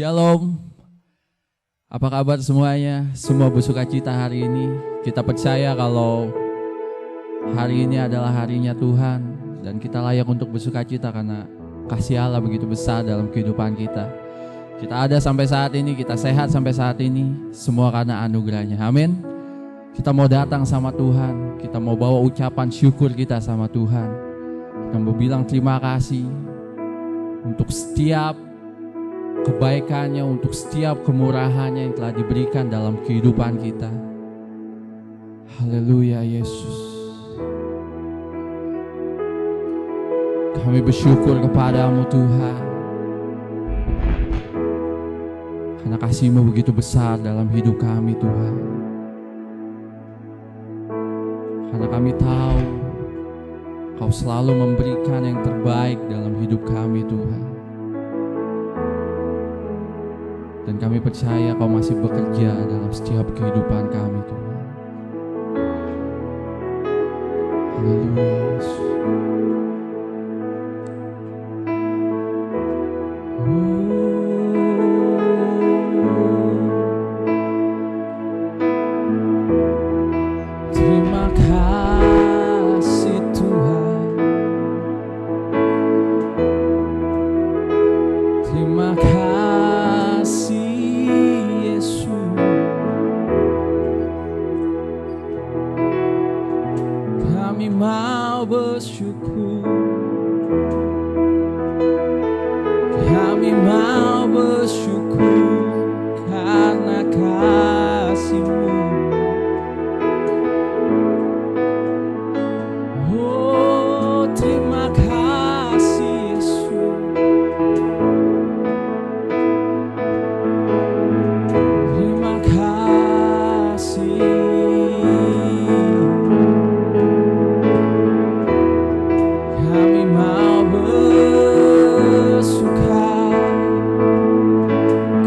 Shalom. Apa kabar semuanya? Semua bersuka cita hari ini. Kita percaya kalau hari ini adalah harinya Tuhan dan kita layak untuk bersuka cita karena kasih Allah begitu besar dalam kehidupan kita. Kita ada sampai saat ini, kita sehat sampai saat ini, semua karena anugerahnya. Amin. Kita mau datang sama Tuhan, kita mau bawa ucapan syukur kita sama Tuhan. Kita mau bilang terima kasih untuk setiap kebaikannya, untuk setiap kemurahannya yang telah diberikan dalam kehidupan kita. Haleluya Yesus. Kami bersyukur kepadamu Tuhan, karena kasih-Mu begitu besar dalam hidup kami Tuhan. Karena kami tahu Kau selalu memberikan yang terbaik dalam hidup kami Tuhan. Dan kami percaya Kau masih bekerja dalam setiap kehidupan kami Tuhan. Haleluya Yesus. Terima kasih Tuhan. Terima kasih Yesus. Kami mau bersyukur. Kami mau bersyukur karena kasih-Mu. Oh, terima kasih Yesus. Terima kasih. Kami mau bersuka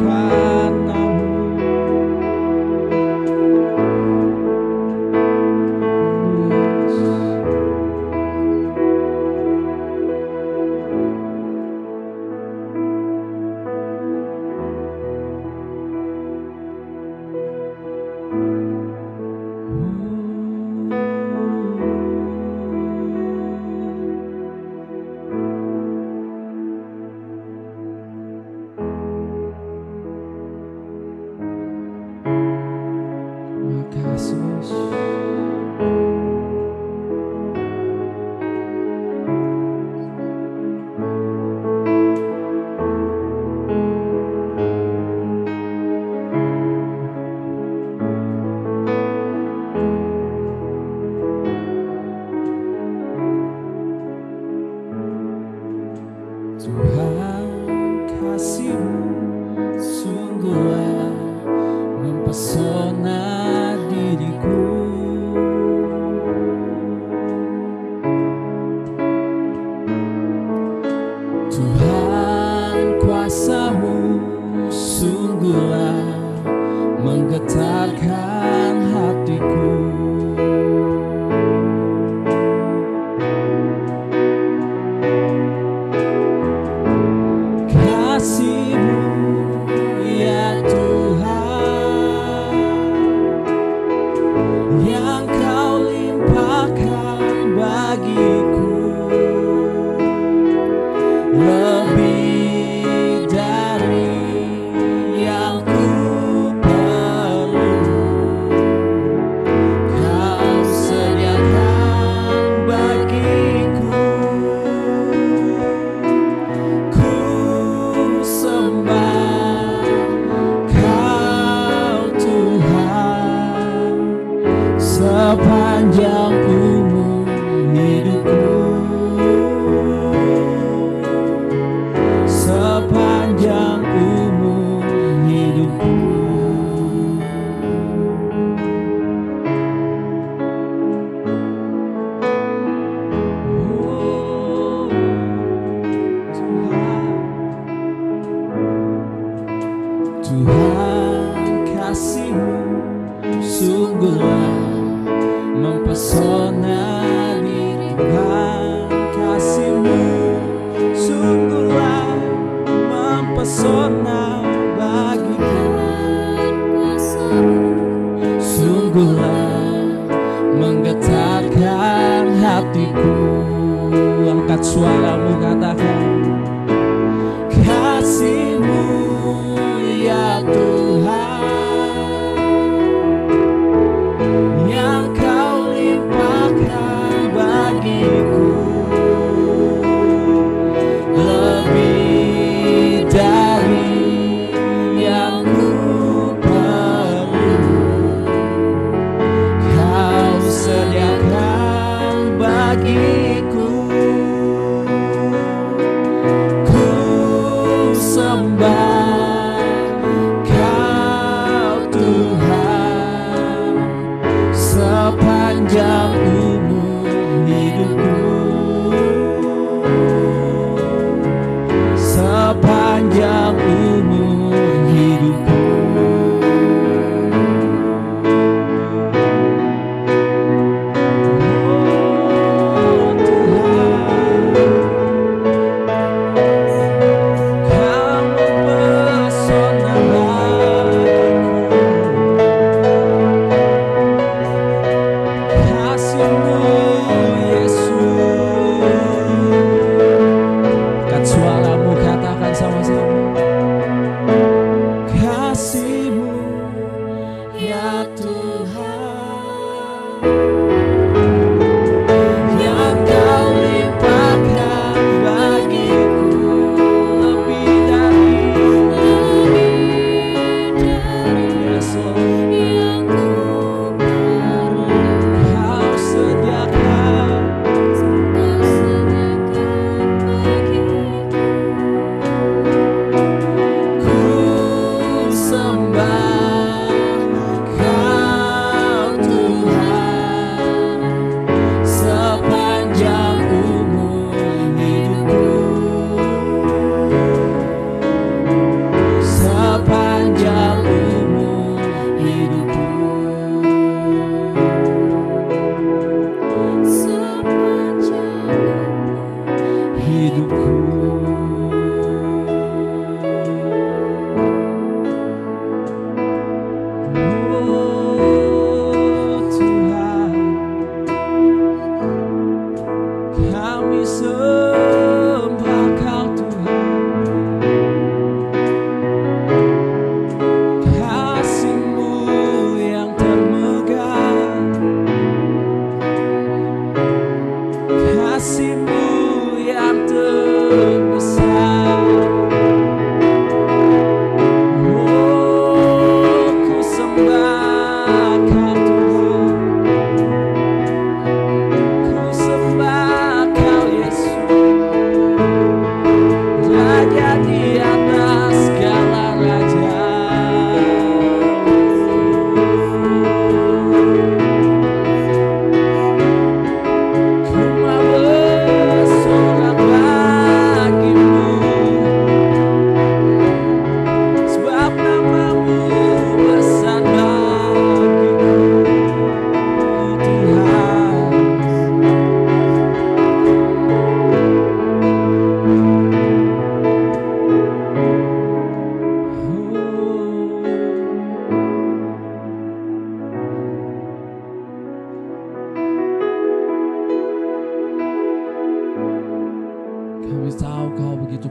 karena-Mu. Terima kasih Yesus. Tuhan, kasih-Mu sungguhlah mempesona diriku. Tuhan, kuasa-Mu sungguhlah menggetarkan hatiku. Kasih-Mu ya Tuhan, yang Kau limpahkan bagiku, lebih dari yang ku perlu. Kau sediakan bagiku. Ku sembah Kau Tuhan sepanjang umur hidupku, sepanjang umur hidupku. Oh, Tuhan, kasih-Mu sungguhlah mempesona diriku. Tuhan, kasih-Mu sungguhlah mempesona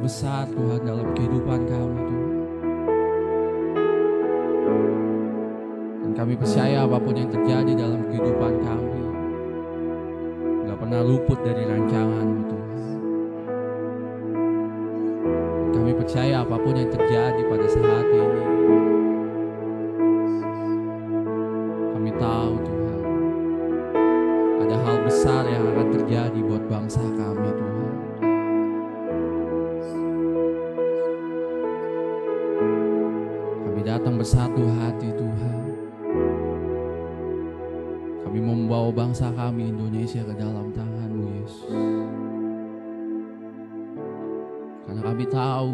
besar Tuhan dalam kehidupan kami Tuhan. Dan kami percaya apapun yang terjadi dalam kehidupan kami gak pernah luput dari rancangan-Mu Tuhan. Dan kami percaya apapun yang terjadi pada saat ini, kami tahu Tuhan ada hal besar yang akan terjadi buat bangsa kami Tuhan. Kami datang bersatu hati Tuhan. Kami membawa bangsa kami Indonesia ke dalam tangan-Mu Yesus. Karena kami tahu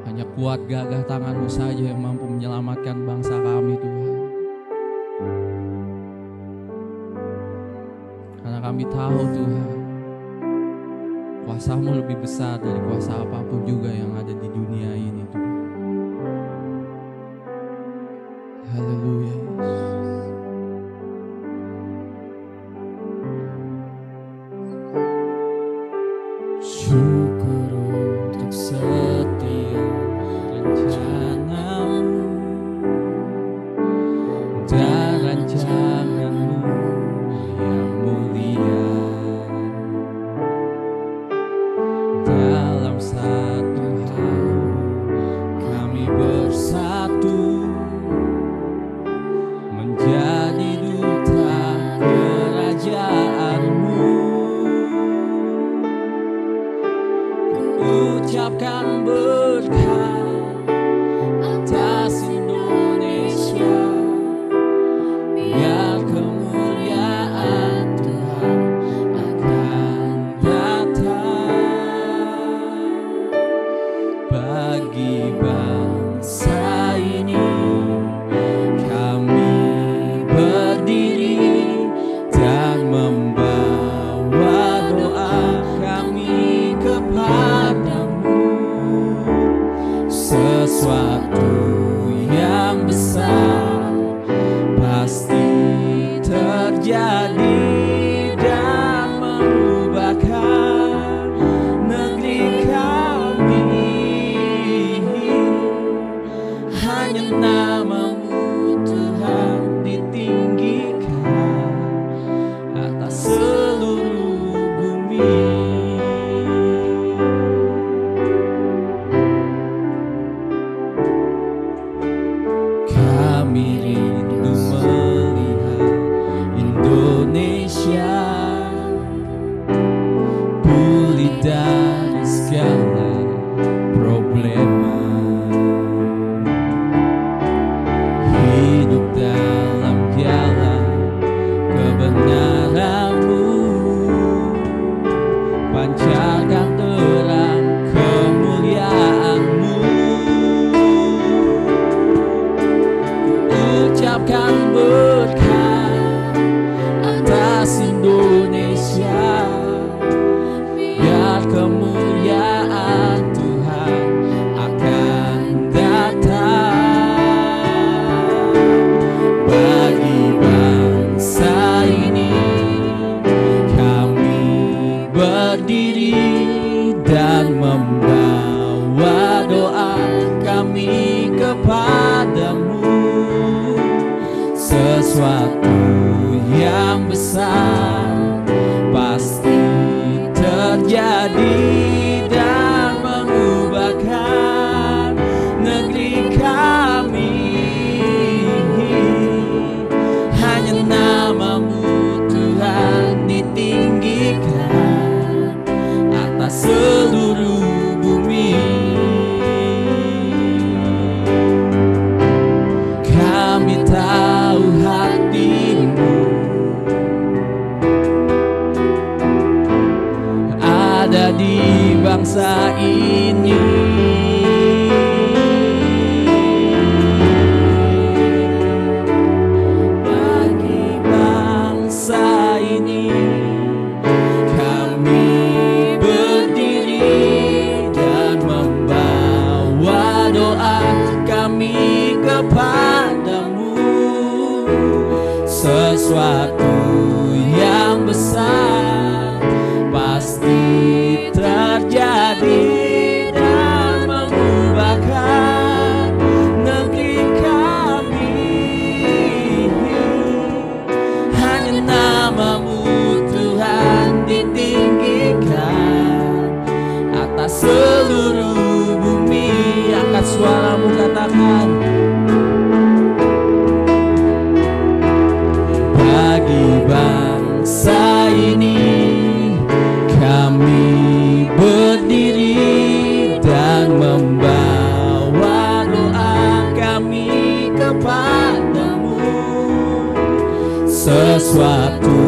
hanya kuat gagah tangan-Mu saja yang mampu menyelamatkan bangsa kami Tuhan. Karena kami tahu Tuhan, kuasa-Mu lebih besar dari kuasa apapun juga yang ada di dunia ini Tuhan. Haleluya Yesus. Syukur untuk setiap rencana-Mu dan rancangan-Mu yang mulia dalam satu hal namamu Tuhan ditinggikan atas seluruh bumi. Kami rindu melihat Indonesia pulih dari segala problema, hidup dalam jalan kebenaran-Mu, pancarkan terang kemuliaan-Mu. Ucapkan berkat atas Indonesia, biar kemuliaan Tuhan akan datang bagi bangsa ini. Kami berdiri dan membawa doa kami kepadamu. Sesuatu yang besar pasti terjadi dan mengubahkan negeri kami. Hanya namamu Tuhan ditinggikan atas seluruh bumi. Kami tahu hati-Mu ada di bangsa ini. Bagi bangsa ini kami berdiri dan membawa doa kami kepadamu. Sesuatu yang besar pasti terjadi dan mengubahkan negeri kami. Hanya namamu Tuhan ditinggikan atas seluruh bumi. Angkat suaramu, katakan, bagi bangsa ini kami berdiri dan membawa doa kami kepadamu. Sesuatu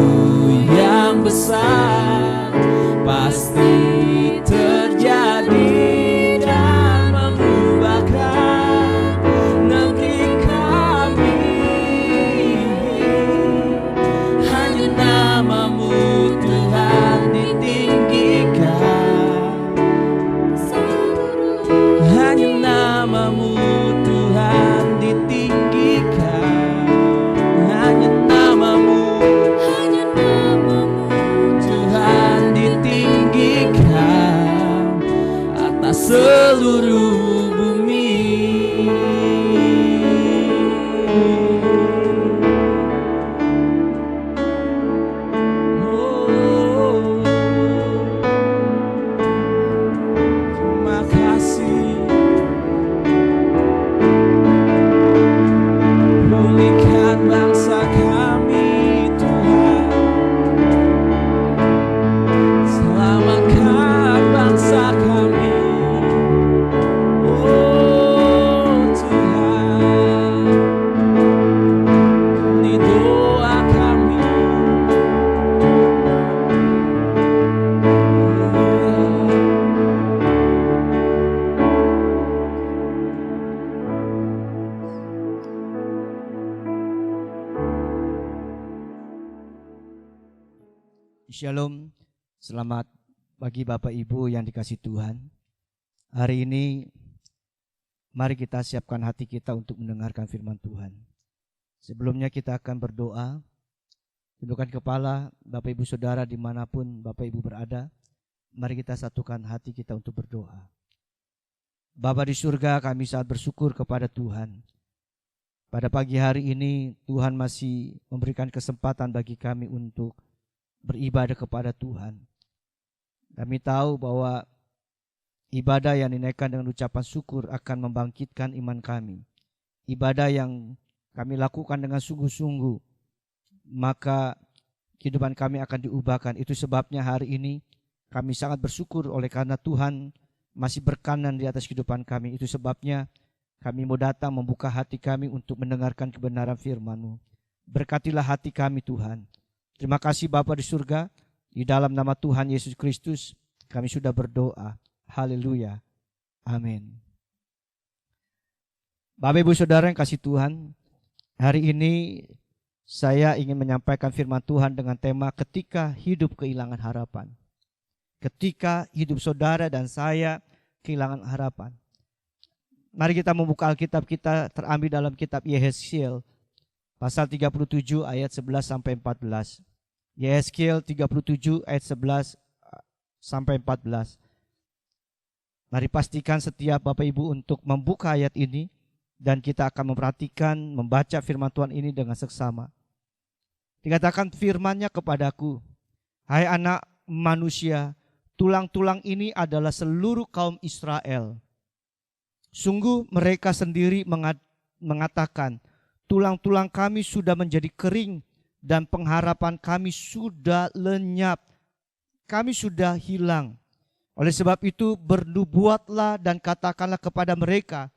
yang besar pasti terjadi dan mengubahkan negeri kami. Hanya namamu Tuhan ditinggikan, hanya namamu Tuhan ditinggikan, hanya namamu Tuhan ditinggikan atas seluruh bumi. Terima kasih. Pulihkan bangsa kami Tuhan, selamatkan bangsa kami. Oh Tuhan, ini doa kami. Shalom, selamat bagi Bapak Ibu yang dikasihi Tuhan. Hari ini mari kita siapkan hati kita untuk mendengarkan firman Tuhan. Sebelumnya kita akan berdoa. Tundukkan kepala Bapak Ibu Saudara dimanapun Bapak Ibu berada. Mari kita satukan hati kita untuk berdoa. Bapa di surga, kami sangat bersyukur kepada Tuhan. pada pagi hari ini Tuhan masih memberikan kesempatan bagi kami untuk beribadah kepada Tuhan. Kami tahu bahwa ibadah yang dinaikkan dengan ucapan syukur akan membangkitkan iman kami. Ibadah yang kami lakukan dengan sungguh-sungguh, maka kehidupan kami akan diubahkan. Itu sebabnya hari ini kami sangat bersyukur oleh karena Tuhan masih berkenan di atas kehidupan kami. Itu sebabnya kami mau datang membuka hati kami untuk mendengarkan kebenaran firman-Mu. Berkatilah hati kami Tuhan. Terima kasih Bapa di surga. Di dalam nama Tuhan Yesus Kristus kami sudah berdoa. Haleluya. Amin. Bapak Ibu Saudara yang kasih Tuhan, hari ini saya ingin menyampaikan firman Tuhan dengan tema ketika hidup kehilangan harapan. Ketika hidup saudara dan saya kehilangan harapan. Mari kita membuka Alkitab kita terambil dalam kitab Yehezkiel pasal 37 ayat 11 sampai 14. Yehezkiel 37 ayat 11 sampai 14. Mari pastikan setiap Bapak Ibu untuk membuka ayat ini dan kita akan memperhatikan, membaca firman Tuhan ini dengan seksama. Dikatakan firman-Nya kepadaku, hai anak manusia, tulang-tulang ini adalah seluruh kaum Israel. Sungguh mereka sendiri mengatakan, tulang-tulang kami sudah menjadi kering dan pengharapan kami sudah lenyap. Kami sudah hilang. Oleh sebab itu bernubuatlah dan katakanlah kepada mereka,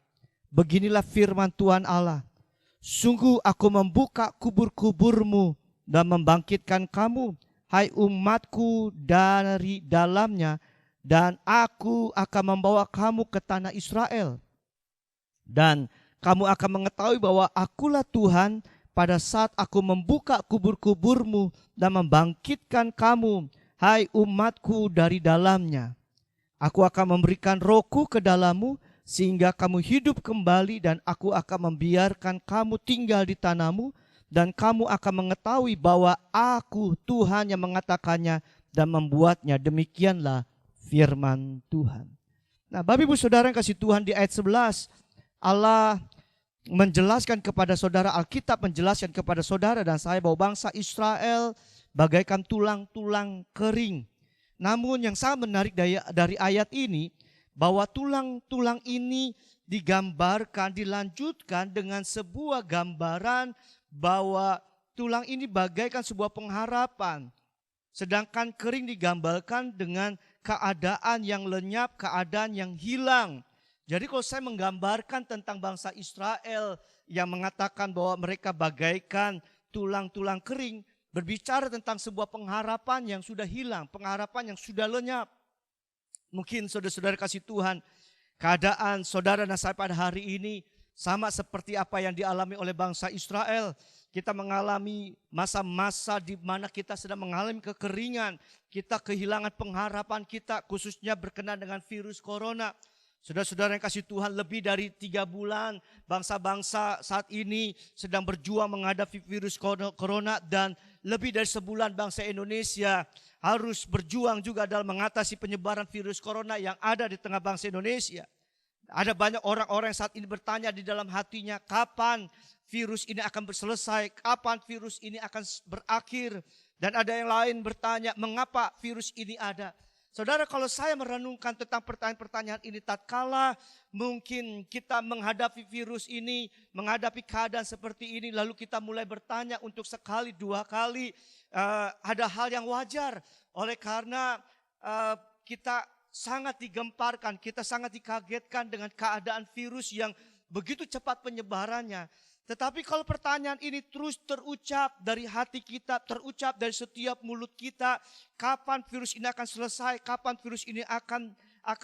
beginilah firman Tuhan Allah. Sungguh aku membuka kubur-kuburmu dan membangkitkan kamu, hai umatku dari dalamnya, dan aku akan membawa kamu ke tanah Israel. Dan kamu akan mengetahui bahwa akulah Tuhan pada saat aku membuka kubur-kuburmu dan membangkitkan kamu, hai umatku dari dalamnya. Aku akan memberikan rohku ke dalammu sehingga kamu hidup kembali dan aku akan membiarkan kamu tinggal di tanahmu dan kamu akan mengetahui bahwa aku Tuhan yang mengatakannya dan membuatnya. Demikianlah firman Tuhan. Nah, Bapak Ibu Saudara yang kasih Tuhan, di ayat 11 Allah menjelaskan kepada saudara, Alkitab menjelaskan kepada saudara dan saya bahwa bangsa Israel bagaikan tulang-tulang kering. Namun yang sangat menarik dari ayat ini, bahwa tulang-tulang ini digambarkan, dilanjutkan dengan sebuah gambaran bahwa tulang ini bagaikan sebuah pengharapan. Sedangkan kering digambarkan dengan keadaan yang lenyap, keadaan yang hilang. Jadi kalau saya menggambarkan tentang bangsa Israel yang mengatakan bahwa mereka bagaikan tulang-tulang kering, berbicara tentang sebuah pengharapan yang sudah hilang, pengharapan yang sudah lenyap. Mungkin saudara-saudara kasih Tuhan, keadaan saudara dan saya pada hari ini sama seperti apa yang dialami oleh bangsa Israel. Kita mengalami masa-masa di mana kita sedang mengalami kekeringan, kita kehilangan pengharapan kita, khususnya berkenaan dengan virus corona. Saudara-saudara yang kasih Tuhan, lebih dari 3 bulan bangsa-bangsa saat ini sedang berjuang menghadapi virus corona, dan lebih dari sebulan bangsa Indonesia harus berjuang juga dalam mengatasi penyebaran virus corona yang ada di tengah bangsa Indonesia. Ada banyak orang-orang yang saat ini bertanya di dalam hatinya, kapan virus ini akan selesai, kapan virus ini akan berakhir. Dan ada yang lain bertanya, mengapa virus ini ada? Saudara, kalau saya merenungkan tentang pertanyaan-pertanyaan ini, tatkala mungkin kita menghadapi virus ini, menghadapi keadaan seperti ini, lalu kita mulai bertanya untuk sekali, 2 kali, ada hal yang wajar. Oleh karena kita sangat digemparkan, kita sangat dikagetkan dengan keadaan virus yang begitu cepat penyebarannya. Tetapi kalau pertanyaan ini terus terucap dari hati kita, terucap dari setiap mulut kita, kapan virus ini akan selesai, kapan virus ini akan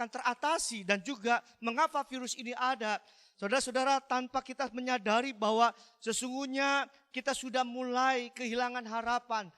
teratasi, dan juga mengapa virus ini ada. Saudara-saudara, tanpa kita menyadari bahwa sesungguhnya kita sudah mulai kehilangan harapan,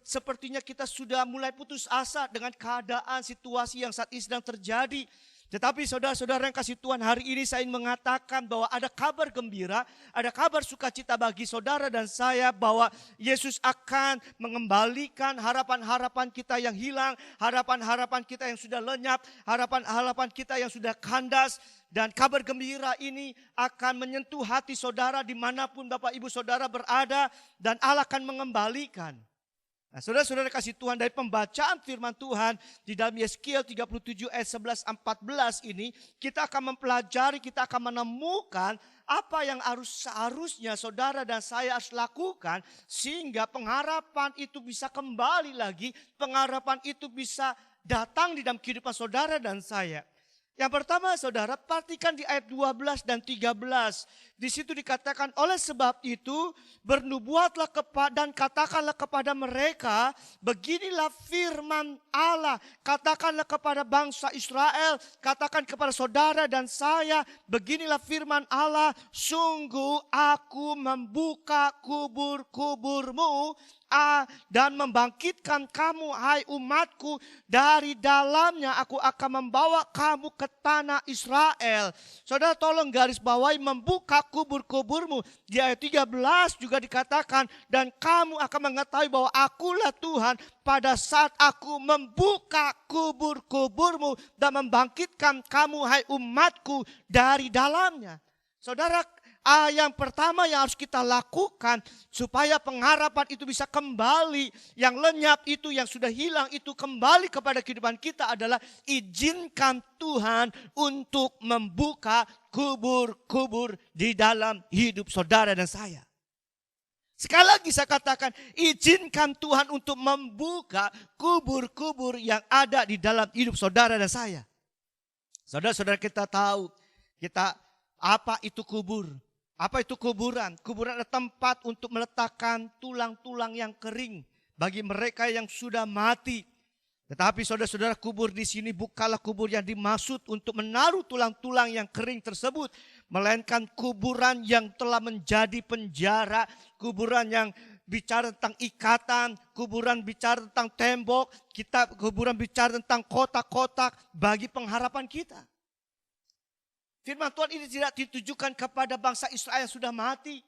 sepertinya kita sudah mulai putus asa dengan keadaan situasi yang saat ini sedang terjadi. Tetapi saudara-saudara yang kasih Tuhan, hari ini saya ingin mengatakan bahwa ada kabar gembira, ada kabar sukacita bagi saudara dan saya, bahwa Yesus akan mengembalikan harapan-harapan kita yang hilang, harapan-harapan kita yang sudah lenyap, harapan-harapan kita yang sudah kandas. Dan kabar gembira ini akan menyentuh hati saudara dimanapun Bapak Ibu saudara berada. Dan Allah akan mengembalikan. Nah, saudara-saudara kasih Tuhan, dari pembacaan firman Tuhan di dalam Yeskiel 37 ayat 11-14 ini, kita akan mempelajari, kita akan menemukan apa yang seharusnya saudara dan saya harus lakukan sehingga pengharapan itu bisa kembali lagi, pengharapan itu bisa datang di dalam kehidupan saudara dan saya. Yang pertama saudara, perhatikan di ayat 12 dan 13. Di situ dikatakan, oleh sebab itu bernubuatlah dan katakanlah kepada mereka, beginilah firman Allah. Katakanlah kepada bangsa Israel, katakan kepada saudara dan saya, beginilah firman Allah, sungguh aku membuka kubur-kuburmu dan membangkitkan kamu, hai umatku, dari dalamnya aku akan membawa kamu ke tanah Israel. Saudara tolong garis bawahi membuka kubur-kuburmu. Di ayat 13 juga dikatakan, dan kamu akan mengetahui bahwa akulah Tuhan pada saat aku membuka kubur-kuburmu dan membangkitkan kamu, hai umatku, dari dalamnya. Saudara, yang pertama yang harus kita lakukan supaya pengharapan itu bisa kembali, yang lenyap itu, yang sudah hilang itu kembali kepada kehidupan kita adalah izinkan Tuhan untuk membuka kubur-kubur di dalam hidup saudara dan saya. Sekali lagi saya katakan, izinkan Tuhan untuk membuka kubur-kubur yang ada di dalam hidup saudara dan saya. Saudara-saudara, kita tahu apa itu kubur. Apa itu kuburan? Kuburan adalah tempat untuk meletakkan tulang-tulang yang kering bagi mereka yang sudah mati. Tetapi saudara-saudara, kubur di sini bukanlah kubur yang dimaksud untuk menaruh tulang-tulang yang kering tersebut, melainkan kuburan yang telah menjadi penjara, kuburan yang bicara tentang ikatan, kuburan bicara tentang tembok, kuburan bicara tentang kotak-kotak bagi pengharapan kita. Firman Tuhan ini tidak ditujukan kepada bangsa Israel yang sudah mati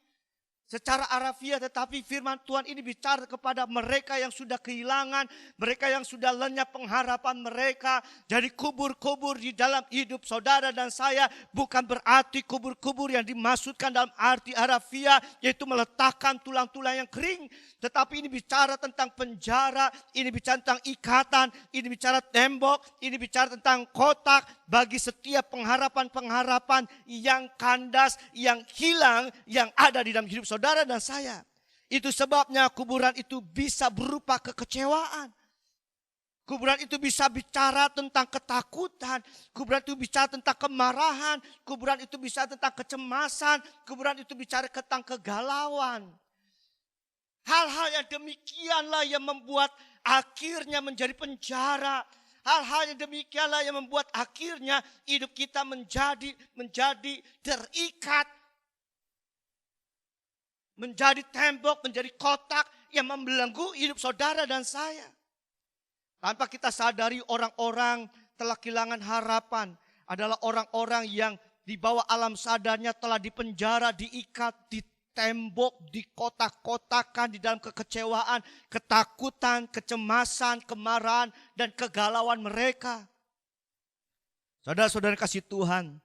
secara harafiah, tetapi firman Tuhan ini bicara kepada mereka yang sudah kehilangan, mereka yang sudah lenyap pengharapan mereka. Jadi kubur-kubur di dalam hidup saudara dan saya bukan berarti kubur-kubur yang dimaksudkan dalam arti harafiah, yaitu meletakkan tulang-tulang yang kering. Tetapi ini bicara tentang penjara, ini bicara tentang ikatan, ini bicara tembok, ini bicara tentang kotak bagi setiap pengharapan-pengharapan yang kandas, yang hilang, yang ada di dalam hidup saudara dan saya. Itu sebabnya kuburan itu bisa berupa kekecewaan. Kuburan itu bisa bicara tentang ketakutan. Kuburan itu bicara tentang kemarahan. Kuburan itu bisa tentang kecemasan. Kuburan itu bicara tentang kegalauan. Hal-hal yang demikianlah yang membuat akhirnya menjadi penjara. Hal-hal yang demikianlah yang membuat akhirnya hidup kita menjadi terikat. Menjadi tembok, menjadi kotak yang membelenggu hidup saudara dan saya. Tanpa kita sadari, orang-orang telah kehilangan harapan. Adalah orang-orang yang di bawah alam sadarnya telah dipenjara, diikat, di tembok, di kotak-kotakan, di dalam kekecewaan, ketakutan, kecemasan, kemarahan, dan kegalauan mereka. Saudara-saudara kasih Tuhan,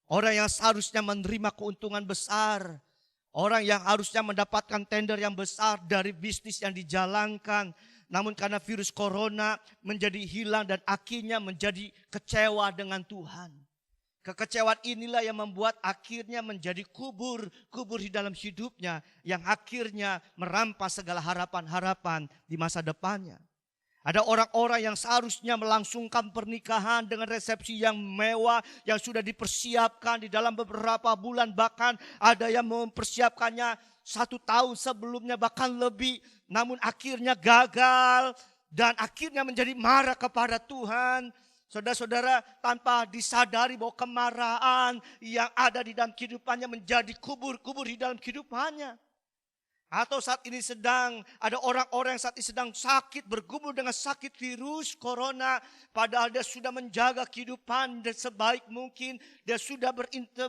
orang yang seharusnya menerima keuntungan besar, orang yang harusnya mendapatkan tender yang besar dari bisnis yang dijalankan, namun karena virus corona menjadi hilang dan akhirnya menjadi kecewa dengan Tuhan. Kekecewaan inilah yang membuat akhirnya menjadi kubur di dalam hidupnya, yang akhirnya merampas segala harapan-harapan di masa depannya. Ada orang-orang yang seharusnya melangsungkan pernikahan dengan resepsi yang mewah, yang sudah dipersiapkan di dalam beberapa bulan, bahkan ada yang mempersiapkannya 1 tahun sebelumnya bahkan lebih, namun akhirnya gagal dan akhirnya menjadi marah kepada Tuhan. Saudara-saudara, tanpa disadari bahwa kemarahan yang ada di dalam kehidupannya menjadi kubur-kubur di dalam kehidupannya. Atau saat ini ada orang-orang yang saat ini sedang sakit, bergumul dengan sakit virus corona. Padahal dia sudah menjaga kehidupan dan sebaik mungkin. Dia sudah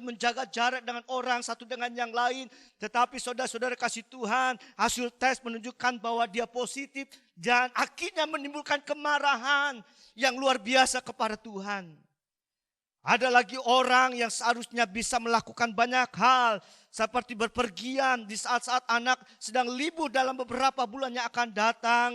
menjaga jarak dengan orang satu dengan yang lain. Tetapi saudara-saudara kasih Tuhan, hasil tes menunjukkan bahwa dia positif. Dan akhirnya menimbulkan kemarahan yang luar biasa kepada Tuhan. Ada lagi orang yang seharusnya bisa melakukan banyak hal seperti berpergian di saat-saat anak sedang libur dalam beberapa bulan yang akan datang.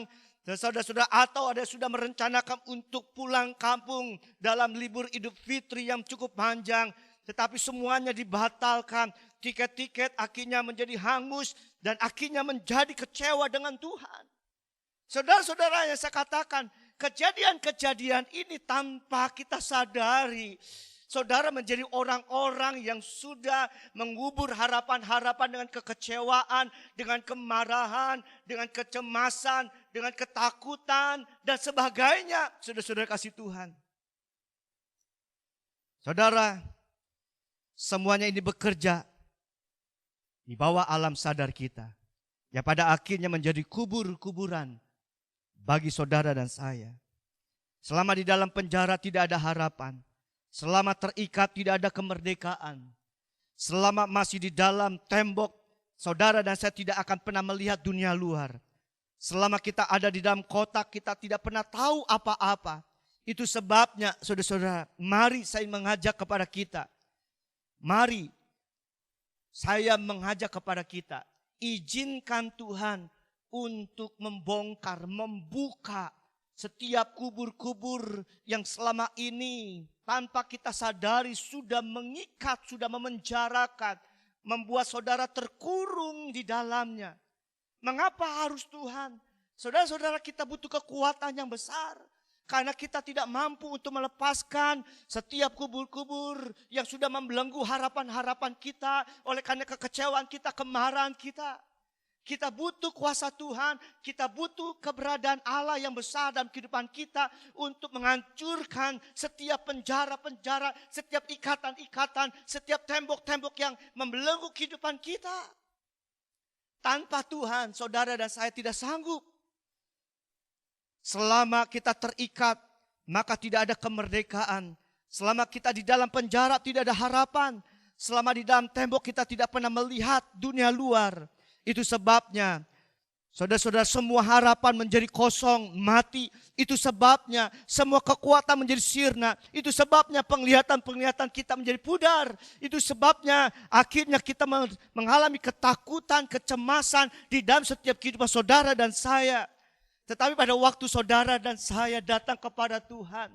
Saudara-saudara, atau ada yang sudah merencanakan untuk pulang kampung dalam libur Idul Fitri yang cukup panjang. Tetapi semuanya dibatalkan. Tiket-tiket akhirnya menjadi hangus dan akhirnya menjadi kecewa dengan Tuhan. Saudara-saudara, yang saya katakan, kejadian-kejadian ini tanpa kita sadari, saudara menjadi orang-orang yang sudah mengubur harapan-harapan dengan kekecewaan, dengan kemarahan, dengan kecemasan, dengan ketakutan, dan sebagainya. Saudara-saudara kasih Tuhan. Saudara, semuanya ini bekerja di bawah alam sadar kita, yang pada akhirnya menjadi kubur-kuburan bagi saudara dan saya. Selama di dalam penjara tidak ada harapan. Selama terikat tidak ada kemerdekaan. Selama masih di dalam tembok, saudara dan saya tidak akan pernah melihat dunia luar. Selama kita ada di dalam kotak, kita tidak pernah tahu apa-apa. Itu sebabnya, saudara-saudara, mari saya mengajak kepada kita. Mari saya mengajak kepada kita. Izinkan Tuhan untuk membongkar, membuka setiap kubur-kubur yang selama ini tanpa kita sadari sudah mengikat, sudah memenjarakan, membuat saudara terkurung di dalamnya. Mengapa harus Tuhan? Saudara-saudara, kita butuh kekuatan yang besar. Karena kita tidak mampu untuk melepaskan setiap kubur-kubur yang sudah membelenggu harapan-harapan kita. Oleh karena kekecewaan kita, kemarahan kita. Kita butuh kuasa Tuhan, kita butuh keberadaan Allah yang besar dalam kehidupan kita untuk menghancurkan setiap penjara-penjara, setiap ikatan-ikatan, setiap tembok-tembok yang membelenggu kehidupan kita. Tanpa Tuhan, saudara dan saya tidak sanggup. Selama kita terikat, maka tidak ada kemerdekaan. Selama kita di dalam penjara, tidak ada harapan. Selama di dalam tembok, kita tidak pernah melihat dunia luar. Itu sebabnya, saudara-saudara, semua harapan menjadi kosong, mati. Itu sebabnya semua kekuatan menjadi sirna. Itu sebabnya penglihatan-penglihatan kita menjadi pudar. Itu sebabnya akhirnya kita mengalami ketakutan, kecemasan di dalam setiap kehidupan saudara dan saya. Tetapi pada waktu saudara dan saya datang kepada Tuhan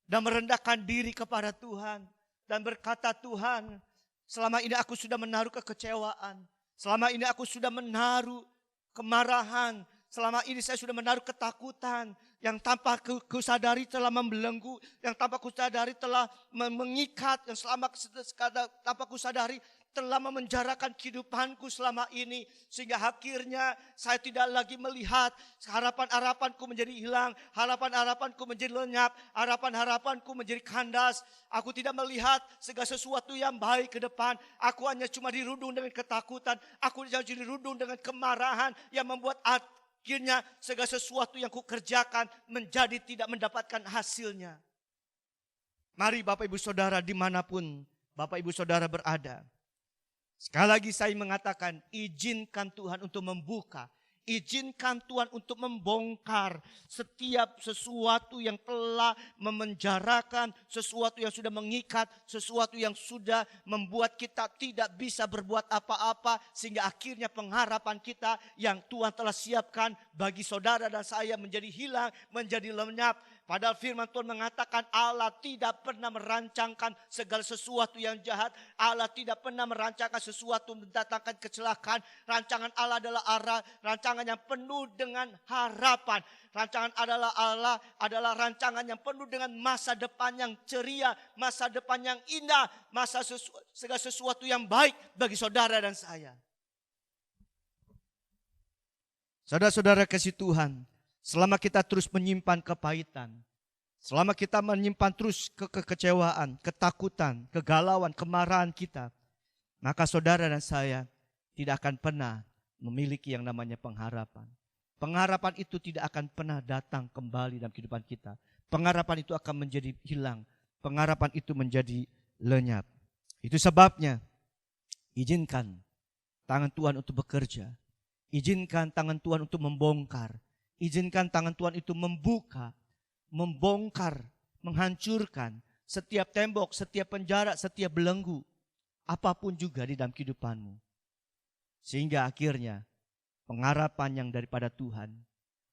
dan merendahkan diri kepada Tuhan dan berkata, Tuhan, selama ini aku sudah menaruh kekecewaan. Selama ini aku sudah menaruh kemarahan. Selama ini saya sudah menaruh ketakutan yang tanpa ku sadari telah membelenggu, yang tanpa ku sadari telah mengikat, yang tanpa ku sadari telah memenjarakan kehidupanku selama ini. Sehingga akhirnya saya tidak lagi melihat harapan-harapanku menjadi hilang. Harapan-harapanku menjadi lenyap. Harapan-harapanku menjadi kandas. Aku tidak melihat segala sesuatu yang baik ke depan. Aku hanya cuma dirundung dengan ketakutan. Aku hanya dirundung dengan kemarahan yang membuat akhirnya segala sesuatu yang kukerjakan menjadi tidak mendapatkan hasilnya. Mari Bapak Ibu Saudara dimanapun Bapak Ibu Saudara berada. Sekali lagi saya mengatakan, izinkan Tuhan untuk membuka. Izinkan Tuhan untuk membongkar setiap sesuatu yang telah memenjarakan, sesuatu yang sudah mengikat, sesuatu yang sudah membuat kita tidak bisa berbuat apa-apa. Sehingga akhirnya pengharapan kita yang Tuhan telah siapkan bagi saudara dan saya menjadi hilang, menjadi lenyap. Padahal firman Tuhan mengatakan Allah tidak pernah merancangkan segala sesuatu yang jahat. Allah tidak pernah merancangkan sesuatu mendatangkan kecelakaan. Rancangan Allah adalah rancangan yang penuh dengan harapan. Rancangan Allah adalah rancangan yang penuh dengan masa depan yang ceria, masa depan yang indah, segala sesuatu yang baik bagi saudara dan saya. Saudara-saudara kasih Tuhan, selama kita terus menyimpan kepahitan, selama kita menyimpan terus kekecewaan, ketakutan, kegalauan, kemarahan kita, maka saudara dan saya tidak akan pernah memiliki yang namanya pengharapan. Pengharapan itu tidak akan pernah datang kembali dalam kehidupan kita. Pengharapan itu akan menjadi hilang. Pengharapan itu menjadi lenyap. Itu sebabnya izinkan tangan Tuhan untuk bekerja. Izinkan tangan Tuhan untuk membongkar. Izinkan tangan Tuhan itu membuka, membongkar, menghancurkan setiap tembok, setiap penjara, setiap belenggu, apapun juga di dalam kehidupanmu. Sehingga akhirnya pengharapan yang daripada Tuhan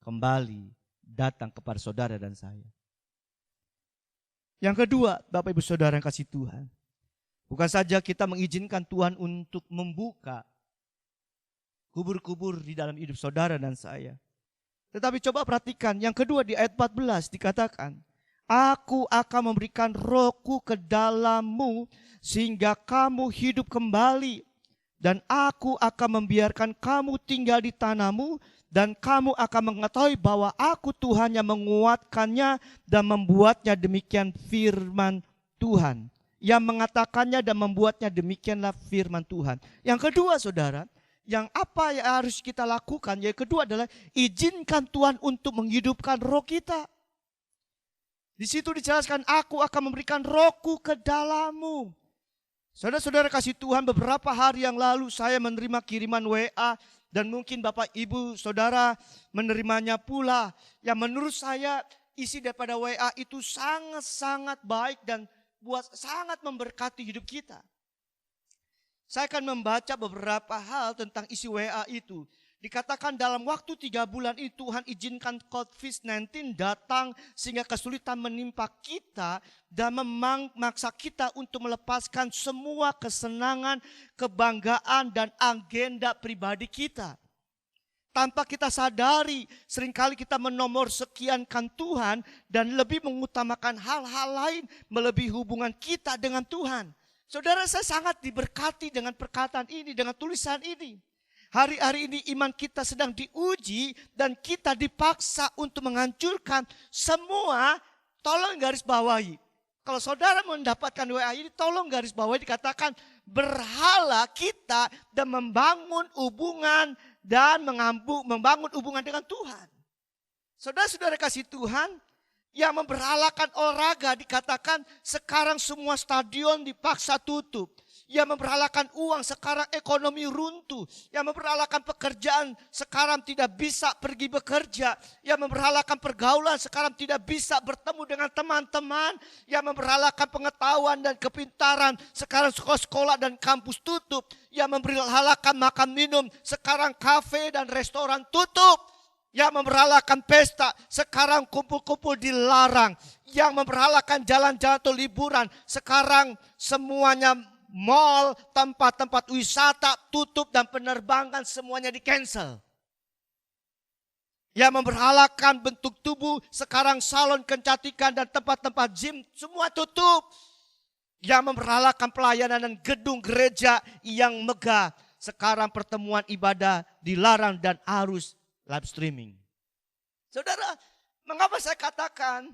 kembali datang kepada saudara dan saya. Yang kedua, Bapak Ibu Saudara yang kasih Tuhan, bukan saja kita mengizinkan Tuhan untuk membuka kubur-kubur di dalam hidup saudara dan saya. Tetapi coba perhatikan, yang kedua di ayat 14 dikatakan, Aku akan memberikan rohku ke dalammu sehingga kamu hidup kembali. Dan aku akan membiarkan kamu tinggal di tanahmu dan kamu akan mengetahui bahwa aku Tuhan yang menguatkannya dan membuatnya, demikian firman Tuhan. Yang mengatakannya dan membuatnya, demikianlah firman Tuhan. Yang kedua saudara, yang apa yang harus kita lakukan? Yang kedua adalah izinkan Tuhan untuk menghidupkan roh kita. Di situ dijelaskan, aku akan memberikan rohku ke dalammu. Saudara-saudara kasih Tuhan, beberapa hari yang lalu saya menerima kiriman WA dan mungkin Bapak Ibu Saudara menerimanya pula. Yang menurut saya isi daripada WA itu sangat-sangat baik dan sangat memberkati hidup kita. Saya akan membaca beberapa hal tentang isi WA itu. Dikatakan dalam waktu 3 bulan ini Tuhan izinkan COVID-19 datang sehingga kesulitan menimpa kita dan memaksa kita untuk melepaskan semua kesenangan, kebanggaan dan agenda pribadi kita. Tanpa kita sadari, seringkali kita menomor sekiankan Tuhan dan lebih mengutamakan hal-hal lain melebihi hubungan kita dengan Tuhan. Saudara, saya sangat diberkati dengan perkataan ini, dengan tulisan ini. Hari-hari ini iman kita sedang diuji dan kita dipaksa untuk menghancurkan semua. Tolong garis bawahi. Kalau saudara mendapatkan WA ini, tolong garis bawahi, dikatakan berhala kita dan membangun hubungan dan membangun hubungan dengan Tuhan. Saudara-saudara kasih Tuhan, yang memberhalakan olahraga dikatakan sekarang semua stadion dipaksa tutup. Yang memberhalakan uang sekarang ekonomi runtuh. Yang memberhalakan pekerjaan sekarang tidak bisa pergi bekerja. Yang memberhalakan pergaulan sekarang tidak bisa bertemu dengan teman-teman. Yang memberhalakan pengetahuan dan kepintaran sekarang sekolah-sekolah dan kampus tutup. Yang memberhalakan makan minum sekarang kafe dan restoran tutup. Yang memberhalakan pesta sekarang kumpul-kumpul dilarang. Yang memberhalakan jalan-jalan atau liburan sekarang semuanya mal, tempat-tempat wisata tutup dan penerbangan semuanya di-cancel. Yang memberhalakan bentuk tubuh sekarang salon kecantikan dan tempat-tempat gym semua tutup. Yang memberhalakan pelayanan dan gedung gereja yang megah sekarang pertemuan ibadah dilarang dan harus live streaming. Saudara, mengapa saya katakan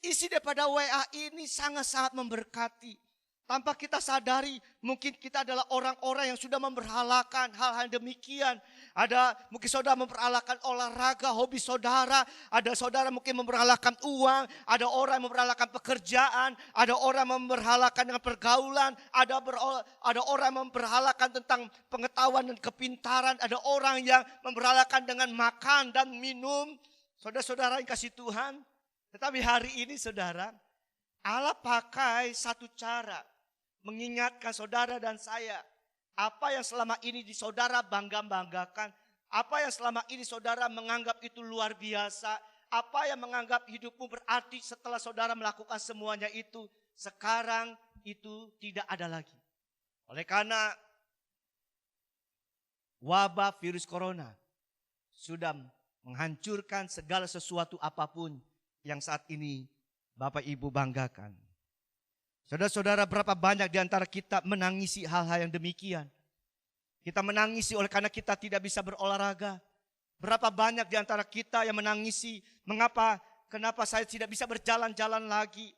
isi daripada WA ini sangat-sangat memberkati. Tanpa kita sadari, mungkin kita adalah orang-orang yang sudah memberhalakan hal-hal demikian. Ada mungkin saudara memberhalakan olahraga, hobi saudara. Ada saudara mungkin memberhalakan uang. Ada orang yang memberhalakan pekerjaan. Ada orang yang memberhalakan dengan pergaulan. Ada orang yang memberhalakan tentang pengetahuan dan kepintaran. Ada orang yang memberhalakan dengan makan dan minum. Saudara-saudara yang kasih Tuhan. Tetapi hari ini saudara, Allah pakai satu cara mengingatkan saudara dan saya. Apa yang selama ini di saudara bangga-banggakan. Apa yang selama ini saudara menganggap itu luar biasa. Apa yang menganggap hidupmu berarti setelah saudara melakukan semuanya itu. Sekarang itu tidak ada lagi. Oleh karena wabah virus corona sudah menghancurkan segala sesuatu apapun yang saat ini Bapak Ibu banggakan. Saudara-saudara, berapa banyak di antara kita menangisi hal-hal yang demikian. Kita menangisi oleh karena kita tidak bisa berolahraga. Berapa banyak di antara kita yang menangisi, kenapa saya tidak bisa berjalan-jalan lagi.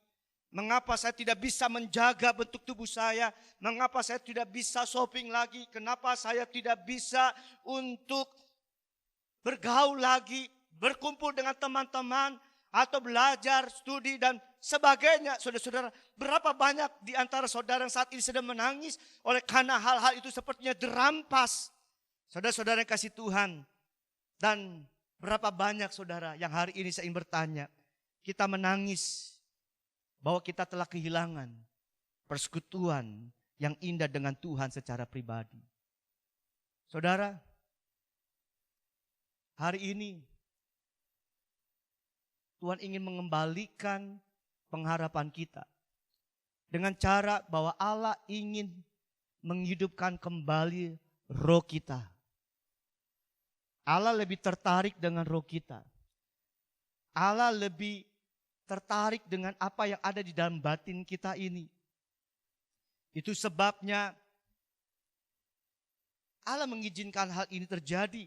Mengapa saya tidak bisa menjaga bentuk tubuh saya. Mengapa saya tidak bisa shopping lagi. Kenapa saya tidak bisa untuk bergaul lagi. Berkumpul dengan teman-teman. Atau belajar, studi dan sebagainya. Saudara-saudara, berapa banyak di antara saudara yang saat ini sedang menangis oleh karena hal-hal itu sepertinya dirampas. Saudara-saudara yang kasih Tuhan. Dan berapa banyak saudara yang hari ini saya ingin bertanya. Kita menangis bahwa kita telah kehilangan persekutuan yang indah dengan Tuhan secara pribadi. Saudara, hari ini Tuhan ingin mengembalikan pengharapan kita dengan cara bahwa Allah ingin menghidupkan kembali roh kita. Allah lebih tertarik dengan roh kita. Allah lebih tertarik dengan apa yang ada di dalam batin kita ini. Itu sebabnya Allah mengizinkan hal ini terjadi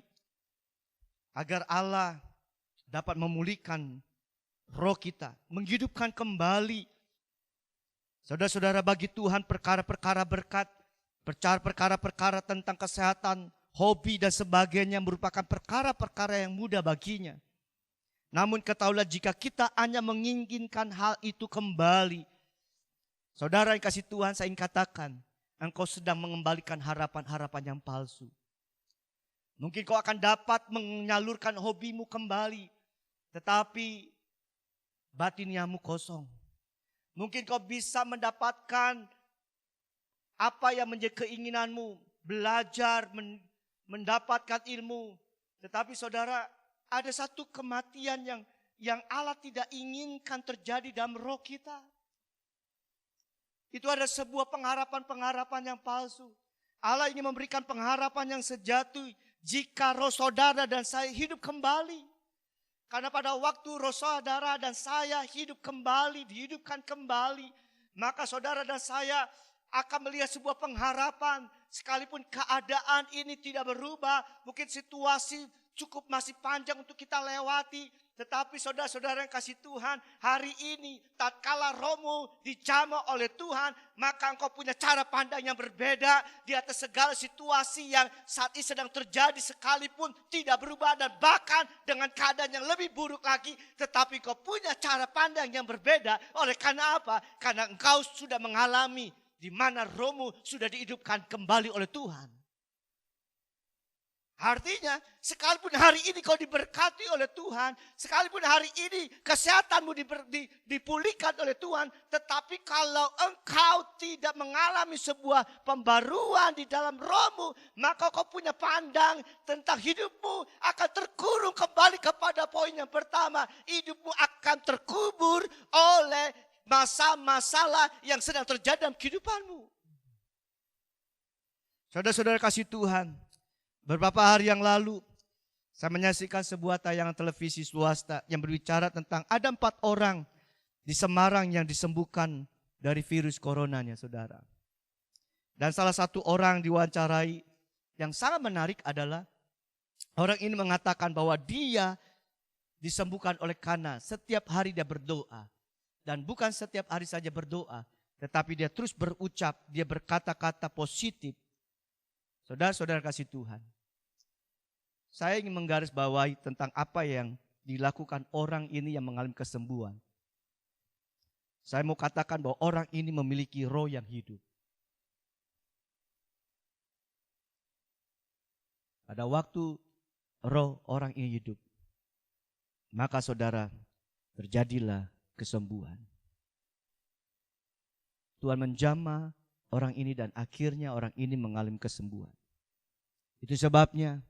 agar Allah dapat memulihkan roh kita, menghidupkan kembali. Saudara-saudara, bagi Tuhan perkara-perkara berkat, perkara-perkara tentang kesehatan, hobi dan sebagainya merupakan perkara-perkara yang mudah baginya. Namun ketahuilah jika kita hanya menginginkan hal itu kembali, saudara yang kasih Tuhan, saya ingin katakan, engkau sedang mengembalikan harapan-harapan yang palsu. Mungkin kau akan dapat menyalurkan hobimu kembali, tetapi batinmu kosong. Mungkin kau bisa mendapatkan apa yang menjadi keinginanmu, belajar, mendapatkan ilmu. Tetapi saudara, ada satu kematian yang Allah tidak inginkan terjadi dalam roh kita. Itu ada sebuah pengharapan-pengharapan yang palsu. Allah ingin memberikan pengharapan yang sejati jika roh saudara dan saya hidup kembali. Karena pada waktu roh saudara dan saya hidup kembali, dihidupkan kembali, maka saudara dan saya akan melihat sebuah pengharapan. Sekalipun keadaan ini tidak berubah, mungkin situasi cukup masih panjang untuk kita lewati. Tetapi saudara-saudara yang kasih Tuhan, hari ini tatkala rohmu dijamah oleh Tuhan, maka engkau punya cara pandang yang berbeda di atas segala situasi yang saat ini sedang terjadi, sekalipun tidak berubah dan bahkan dengan keadaan yang lebih buruk lagi. Tetapi engkau punya cara pandang yang berbeda. Oleh karena apa? Karena engkau sudah mengalami di mana rohmu sudah dihidupkan kembali oleh Tuhan. Artinya, sekalipun hari ini kau diberkati oleh Tuhan, sekalipun hari ini kesehatanmu dipulihkan oleh Tuhan, tetapi kalau engkau tidak mengalami sebuah pembaruan di dalam rohmu, maka kau punya pandang tentang hidupmu akan terkurung kembali kepada poin yang pertama. Hidupmu akan terkubur oleh masalah yang sedang terjadi dalam kehidupanmu. Saudara-saudara kasih Tuhan, beberapa hari yang lalu, saya menyaksikan sebuah tayangan televisi swasta yang berbicara tentang ada 4 orang di Semarang yang disembuhkan dari virus coronanya, saudara. Dan salah satu orang diwawancarai yang sangat menarik adalah orang ini mengatakan bahwa dia disembuhkan oleh karena setiap hari dia berdoa. Dan bukan setiap hari saja berdoa, tetapi dia terus berucap, dia berkata-kata positif. Saudara-saudara kasih Tuhan, saya ingin menggarisbawahi tentang apa yang dilakukan orang ini yang mengalami kesembuhan. Saya mau katakan bahwa orang ini memiliki roh yang hidup. Pada waktu roh orang ini hidup, maka saudara, terjadilah kesembuhan. Tuhan menjamah orang ini dan akhirnya orang ini mengalami kesembuhan. Itu sebabnya,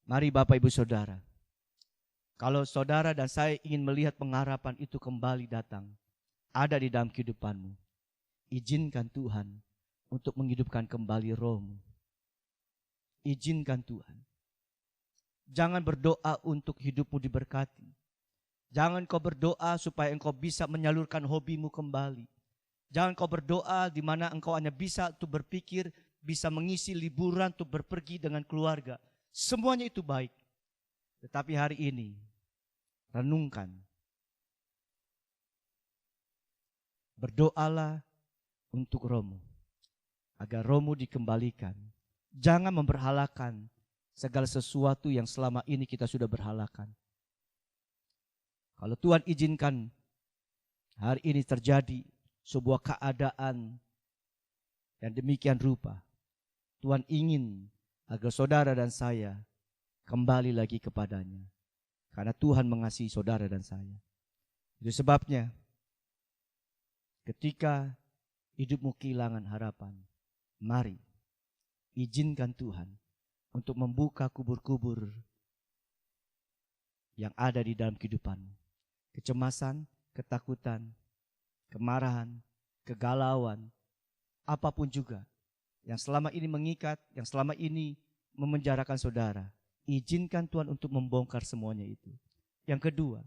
mari Bapak Ibu Saudara, kalau saudara dan saya ingin melihat pengharapan itu kembali datang, ada di dalam kehidupanmu, izinkan Tuhan untuk menghidupkan kembali rohmu. Izinkan Tuhan. Jangan berdoa untuk hidupmu diberkati. Jangan kau berdoa supaya engkau bisa menyalurkan hobimu kembali. Jangan kau berdoa di mana engkau hanya bisa untuk berpikir, bisa mengisi liburan untuk berpergi dengan keluarga. Semuanya itu baik. Tetapi hari ini, renungkan. Berdoalah untuk rohmu, agar rohmu dikembalikan. Jangan memberhalakan segala sesuatu yang selama ini kita sudah berhalakan. Kalau Tuhan izinkan hari ini terjadi sebuah keadaan yang demikian rupa, Tuhan ingin agar saudara dan saya kembali lagi kepadanya. Karena Tuhan mengasihi saudara dan saya. Itu sebabnya ketika hidupmu kehilangan harapan, mari izinkan Tuhan untuk membuka kubur-kubur yang ada di dalam kehidupanmu. Kecemasan, ketakutan, kemarahan, kegalauan, apapun juga yang selama ini mengikat, yang selama ini memenjarakan saudara, izinkan Tuhan untuk membongkar semuanya itu. Yang kedua,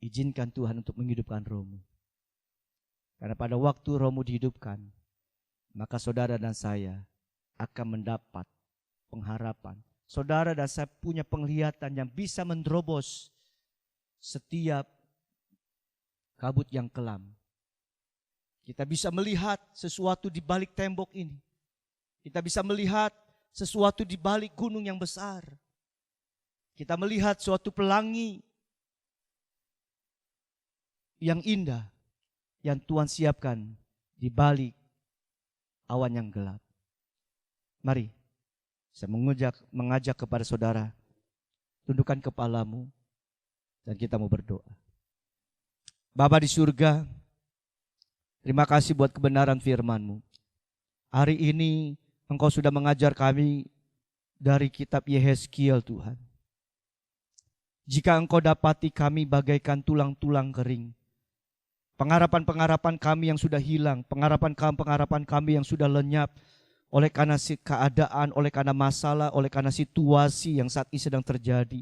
izinkan Tuhan untuk menghidupkan rohmu. Karena pada waktu rohmu dihidupkan, maka saudara dan saya akan mendapat pengharapan. Saudara dan saya punya penglihatan yang bisa menerobos setiap kabut yang kelam. Kita bisa melihat sesuatu di balik tembok ini. Kita bisa melihat sesuatu di balik gunung yang besar. Kita melihat suatu pelangi yang indah yang Tuhan siapkan di balik awan yang gelap. Mari, saya mengajak kepada saudara, tundukkan kepalamu dan kita mau berdoa. Bapa di surga, terima kasih buat kebenaran firman-Mu. Hari ini Engkau sudah mengajar kami dari kitab Yehezkiel Tuhan. Jika Engkau dapati kami bagaikan tulang-tulang kering, pengharapan-pengharapan kami yang sudah hilang, pengharapan kami yang sudah lenyap, oleh karena keadaan, oleh karena masalah, oleh karena situasi yang saat ini sedang terjadi.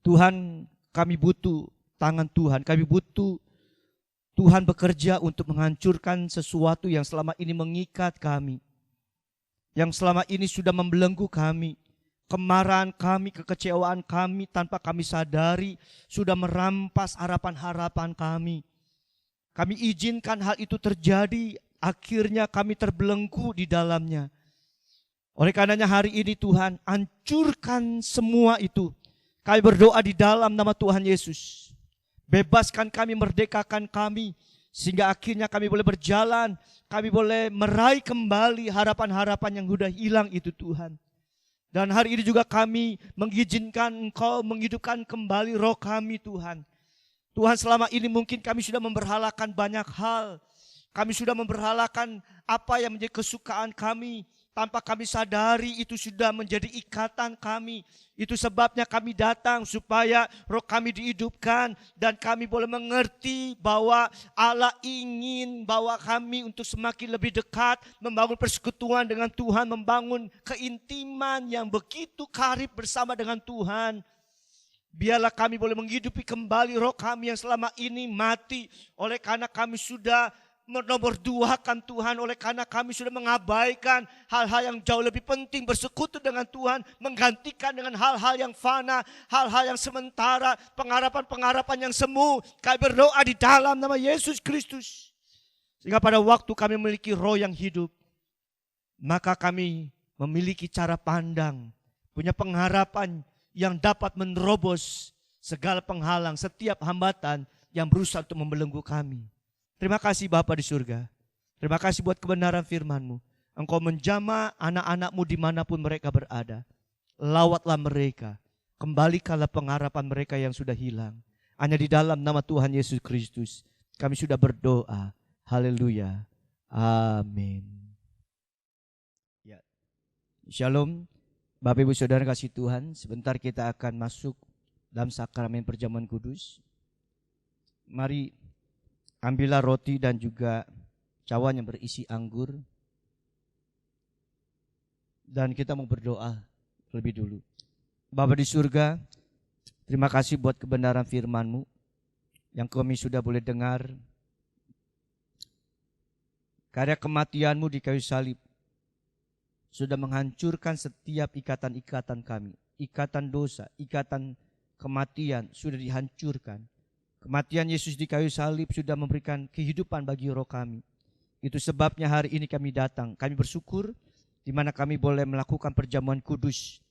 Tuhan, kami butuh tangan Tuhan, kami butuh Tuhan bekerja untuk menghancurkan sesuatu yang selama ini mengikat kami, yang selama ini sudah membelenggu kami. Kemarahan kami, kekecewaan kami tanpa kami sadari sudah merampas harapan-harapan kami. Kami izinkan hal itu terjadi, akhirnya kami terbelenggu di dalamnya. Oleh karenanya hari ini Tuhan, hancurkan semua itu. Kami berdoa di dalam nama Tuhan Yesus. Bebaskan kami, merdekakan kami, sehingga akhirnya kami boleh berjalan, kami boleh meraih kembali harapan-harapan yang sudah hilang itu Tuhan. Dan hari ini juga kami mengizinkan Engkau menghidupkan kembali roh kami Tuhan. Tuhan, selama ini mungkin kami sudah memberhalakan banyak hal. Kami sudah memberhalakan apa yang menjadi kesukaan kami. Tanpa kami sadari itu sudah menjadi ikatan kami. Itu sebabnya kami datang supaya roh kami dihidupkan. Dan kami boleh mengerti bahwa Allah ingin bawa kami untuk semakin lebih dekat. Membangun persekutuan dengan Tuhan. Membangun keintiman yang begitu karib bersama dengan Tuhan. Biarlah kami boleh menghidupi kembali roh kami yang selama ini mati. Oleh karena kami sudah menomorduakan Tuhan, oleh karena kami sudah mengabaikan hal-hal yang jauh lebih penting, bersekutu dengan Tuhan, menggantikan dengan hal-hal yang fana, hal-hal yang sementara, pengharapan-pengharapan yang semu. Kami berdoa di dalam nama Yesus Kristus, sehingga pada waktu kami memiliki roh yang hidup, maka kami memiliki cara pandang, punya pengharapan yang dapat menerobos segala penghalang, setiap hambatan yang berusaha untuk membelenggu kami. Terima kasih Bapa di surga. Terima kasih buat kebenaran firman-Mu. Engkau menjamah anak-anak-Mu dimanapun mereka berada. Lawatlah mereka. Kembalikanlah pengharapan mereka yang sudah hilang. Hanya di dalam nama Tuhan Yesus Kristus kami sudah berdoa. Haleluya. Amin. Ya. Shalom. Bapak Ibu Saudara kasih Tuhan. Sebentar kita akan masuk dalam sakramen perjamuan kudus. Mari ambillah roti dan juga cawan yang berisi anggur. Dan kita mau berdoa lebih dulu. Bapa di surga, terima kasih buat kebenaran firman-Mu yang kami sudah boleh dengar. Karya kematian-Mu di kayu salib sudah menghancurkan setiap ikatan-ikatan kami. Ikatan dosa, ikatan kematian sudah dihancurkan. Kematian Yesus di kayu salib sudah memberikan kehidupan bagi roh kami. Itu sebabnya hari ini kami datang. Kami bersyukur di mana kami boleh melakukan perjamuan kudus.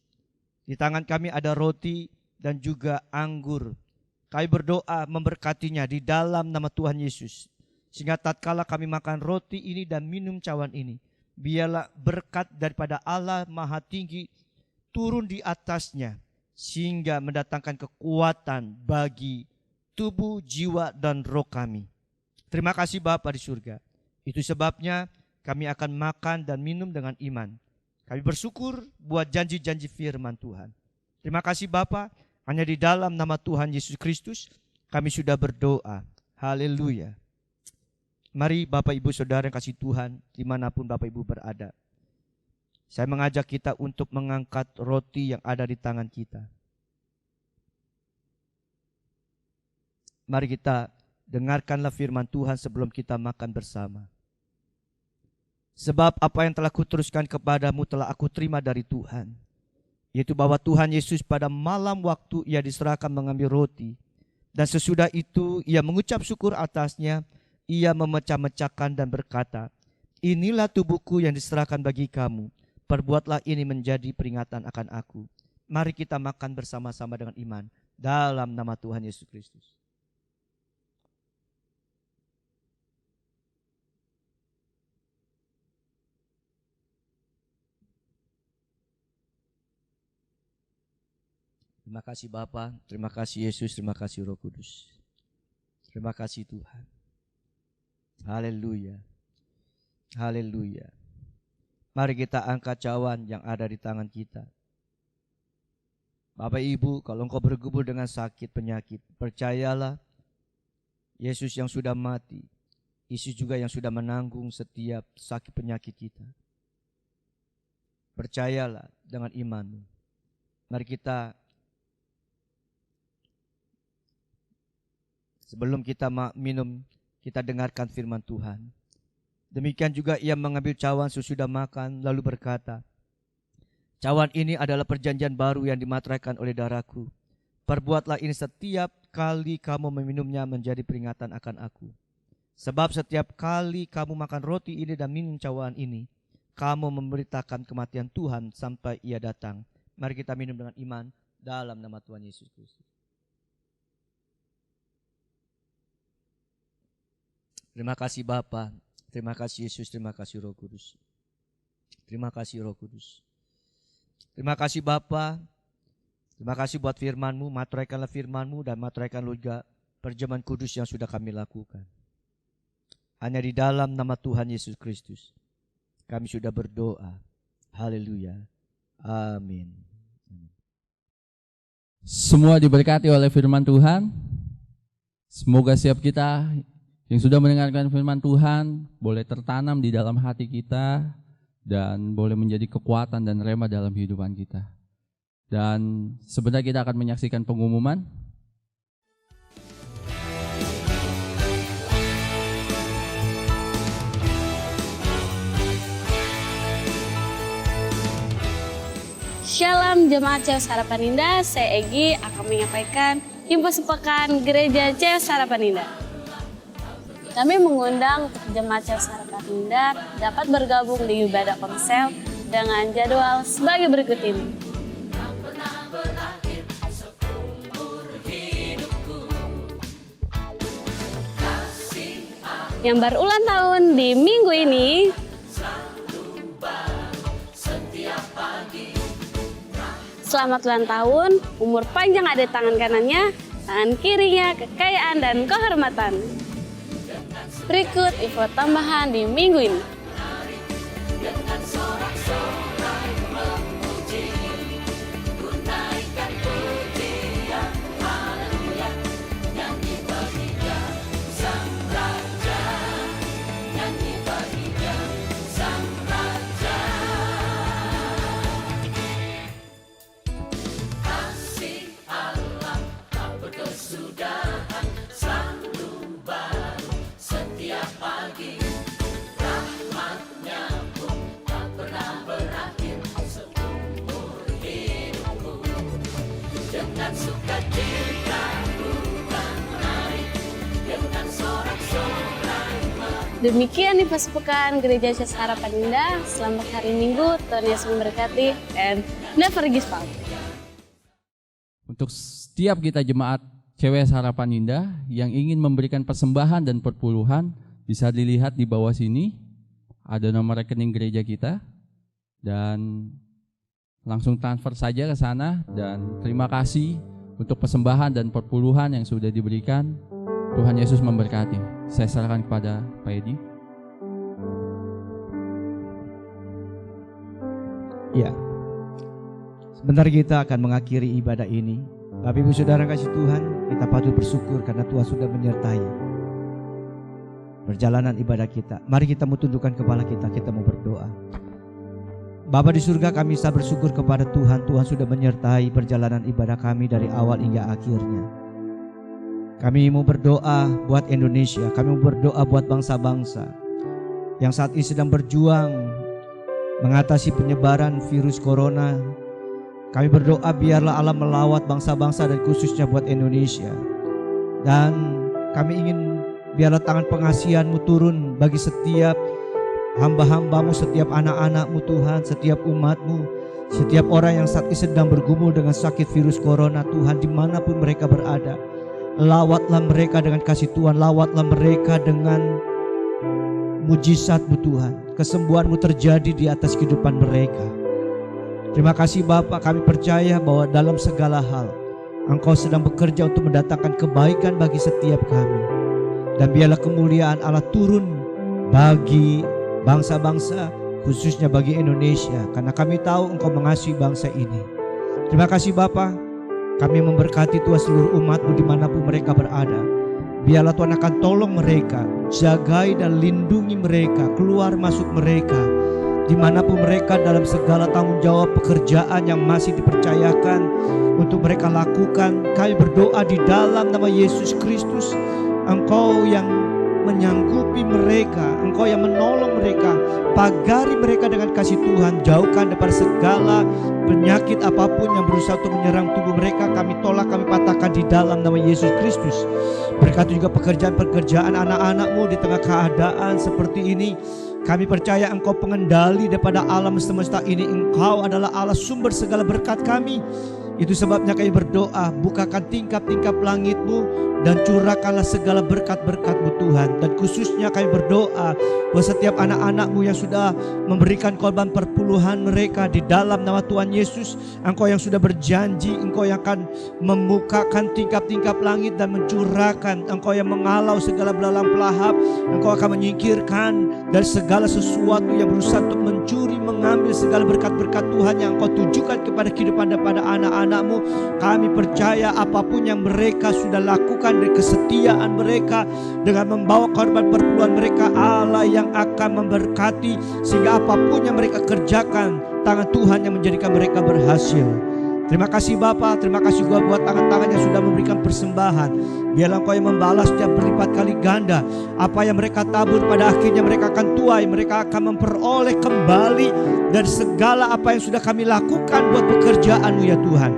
Di tangan kami ada roti dan juga anggur. Kami berdoa memberkatinya di dalam nama Tuhan Yesus. Sehingga tatkala kami makan roti ini dan minum cawan ini, biarlah berkat daripada Allah Maha Tinggi turun di atasnya. Sehingga mendatangkan kekuatan bagi tubuh, jiwa, dan roh kami. Terima kasih Bapa di surga. Itu sebabnya kami akan makan dan minum dengan iman. Kami bersyukur buat janji-janji firman Tuhan. Terima kasih Bapa, hanya di dalam nama Tuhan Yesus Kristus kami sudah berdoa. Haleluya. Mari Bapak Ibu Saudara yang kasih Tuhan, dimanapun Bapak Ibu berada. Saya mengajak kita untuk mengangkat roti yang ada di tangan kita. Mari kita dengarkanlah firman Tuhan sebelum kita makan bersama. Sebab apa yang telah kuteruskan kepadamu telah aku terima dari Tuhan, yaitu bahwa Tuhan Yesus pada malam waktu ia diserahkan mengambil roti, dan sesudah itu ia mengucap syukur atasnya, ia memecah-mecahkan dan berkata, inilah tubuhku yang diserahkan bagi kamu, perbuatlah ini menjadi peringatan akan aku. Mari kita makan bersama-sama dengan iman dalam nama Tuhan Yesus Kristus. Terima kasih Bapa, terima kasih Yesus, terima kasih Roh Kudus. Terima kasih Tuhan. Haleluya. Haleluya. Mari kita angkat cawan yang ada di tangan kita. Bapak Ibu, kalau engkau bergumul dengan sakit penyakit, percayalah Yesus yang sudah mati, Yesus juga yang sudah menanggung setiap sakit penyakit kita. Percayalah dengan imanmu. Mari kita, sebelum kita minum, kita dengarkan firman Tuhan. Demikian juga ia mengambil cawan sesudah makan, lalu berkata, cawan ini adalah perjanjian baru yang dimateraikan oleh darahku. Perbuatlah ini setiap kali kamu meminumnya menjadi peringatan akan aku. Sebab setiap kali kamu makan roti ini dan minum cawan ini, kamu memberitakan kematian Tuhan sampai ia datang. Mari kita minum dengan iman dalam nama Tuhan Yesus Kristus. Terima kasih Bapa, terima kasih Yesus, terima kasih Roh Kudus. Terima kasih Roh Kudus. Terima kasih Bapa, terima kasih buat firman-Mu, materaikanlah firman-Mu dan materaikan juga perjamuan kudus yang sudah kami lakukan. Hanya di dalam nama Tuhan Yesus Kristus kami sudah berdoa. Haleluya. Amin. Semua diberkati oleh firman Tuhan. Semoga setiap kita yang sudah mendengarkan firman Tuhan boleh tertanam di dalam hati kita dan boleh menjadi kekuatan dan rema dalam kehidupan kita. Dan sebentar kita akan menyaksikan pengumuman. Shalom Jemaat CS Harapan Indah, saya Egi akan menyampaikan info sepekan Gereja CS Harapan Indah. Kami mengundang Jemaat CS Harapan Indah dapat bergabung di ibadah komsel dengan jadwal sebagai berikut ini. Yang berulang tahun di minggu ini, selamat ulang tahun, umur panjang ada di tangan kanannya, tangan kirinya kekayaan dan kehormatan. Berikut info tambahan di minggu ini. Demikian info sepekan Gereja CS Harapan Indah. Selamat hari Minggu, Tuhan Yesus memberkati, and never give up. Untuk setiap kita jemaat CS Harapan Indah yang ingin memberikan persembahan dan perpuluhan, bisa dilihat di bawah sini ada nomor rekening gereja kita, dan langsung transfer saja ke sana. Dan terima kasih untuk persembahan dan perpuluhan yang sudah diberikan. Tuhan Yesus memberkati. Saya serahkan kepada Pak Edi. Ya, sebentar kita akan mengakhiri ibadah ini. Bapak Ibu Saudara kasih Tuhan, kita patut bersyukur karena Tuhan sudah menyertai perjalanan ibadah kita. Mari kita mau tundukkan kepala kita mau berdoa. Bapa di surga, kami bisa bersyukur kepada Tuhan. Tuhan sudah menyertai perjalanan ibadah kami dari awal hingga akhirnya. Kami mau berdoa buat Indonesia, kami mau berdoa buat bangsa-bangsa yang saat ini sedang berjuang mengatasi penyebaran virus corona. Kami berdoa biarlah Allah melawat bangsa-bangsa dan khususnya buat Indonesia. Dan kami ingin biarlah tangan pengasihan-Mu turun bagi setiap hamba-hamba-Mu, setiap anak-anak-Mu Tuhan, setiap umat-Mu, setiap orang yang saat ini sedang bergumul dengan sakit virus corona. Tuhan, dimanapun mereka berada, lawatlah mereka dengan kasih Tuhan, lawatlah mereka dengan mujizat-Mu Tuhan. Kesembuhan-Mu terjadi di atas kehidupan mereka. Terima kasih Bapa, kami percaya bahwa dalam segala hal Engkau sedang bekerja untuk mendatangkan kebaikan bagi setiap kami. Dan biarlah kemuliaan Allah turun bagi bangsa-bangsa, khususnya bagi Indonesia, karena kami tahu Engkau mengasihi bangsa ini. Terima kasih Bapa, kami memberkati Tuhan seluruh umat-Mu dimanapun mereka berada. Biarlah Tuhan akan tolong mereka, jagai dan lindungi mereka, keluar masuk mereka, dimanapun mereka dalam segala tanggung jawab pekerjaan yang masih dipercayakan untuk mereka lakukan. Kami berdoa di dalam nama Yesus Kristus, Engkau yang menyanggupi mereka, Engkau yang menolong mereka, pagari mereka dengan kasih Tuhan, jauhkan daripada segala penyakit apapun yang berusaha untuk menyerang tubuh mereka. Kami tolak, kami patahkan di dalam nama Yesus Kristus. Berkati juga pekerjaan-pekerjaan anak-anak-Mu di tengah keadaan seperti ini. Kami percaya Engkau pengendali daripada alam semesta ini. Engkau adalah Allah sumber segala berkat kami. Itu sebabnya kami berdoa, bukakan tingkap-tingkap langit-Mu dan curahkanlah segala berkat-berkat-Mu Tuhan. Dan khususnya kami berdoa buat setiap anak-anak-Mu yang sudah memberikan korban perpuluhan mereka di dalam nama Tuhan Yesus. Engkau yang sudah berjanji, Engkau yang akan membukakan tingkap-tingkap langit dan mencurahkan. Engkau yang mengalau segala belalang pelahap. Engkau akan menyingkirkan dari segala sesuatu yang berusaha untuk mencuri, mengambil segala berkat-berkat Tuhan yang Engkau tujukan kepada kehidupan daripada anak-anak-Mu. Kami percaya apapun yang mereka sudah lakukan dari kesetiaan mereka dengan membawa korban perpuluhan mereka, Allah yang akan memberkati sehingga apapun yang mereka kerjakan, tangan Tuhan yang menjadikan mereka berhasil. Terima kasih Bapa, terima kasih juga buat tangan-tangan yang sudah memberikan persembahan. Biarlah Engkau yang membalasnya berlipat kali ganda. Apa yang mereka tabur pada akhirnya mereka akan tuai, mereka akan memperoleh kembali dari segala apa yang sudah kami lakukan buat pekerjaan-Mu ya Tuhan.